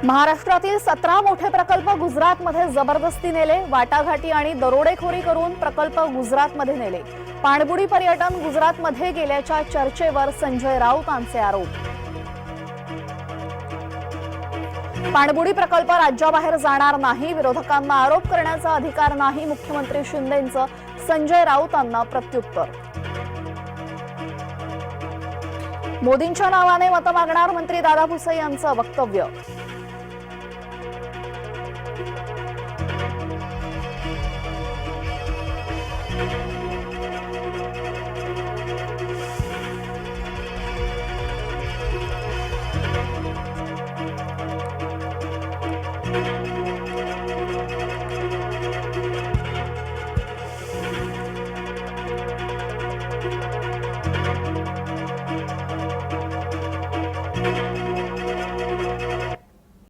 महाराष्ट्रातील 17 मोठे प्रकल्प गुजरातमध्ये जबरदस्ती नेले। वाटाघाटी आणि दरोडेखोरी करून प्रकल्प गुजरातमध्ये नेले। पाणबुडी पर्यटन गुजरातमध्ये गेल्याच्या चर्चेवर संजय राऊतांचे आरोप। पाणबुडी प्रकल्प राज्याबाहेर जाणार नाही, विरोधकांना आरोप करण्याचा अधिकार नाही, मुख्यमंत्री शिंदेंचं संजय राऊतांना प्रत्युत्तर। मोदींच्या नावाने मतं मागणार मंत्री दादा भुसे यांचं वक्तव्य।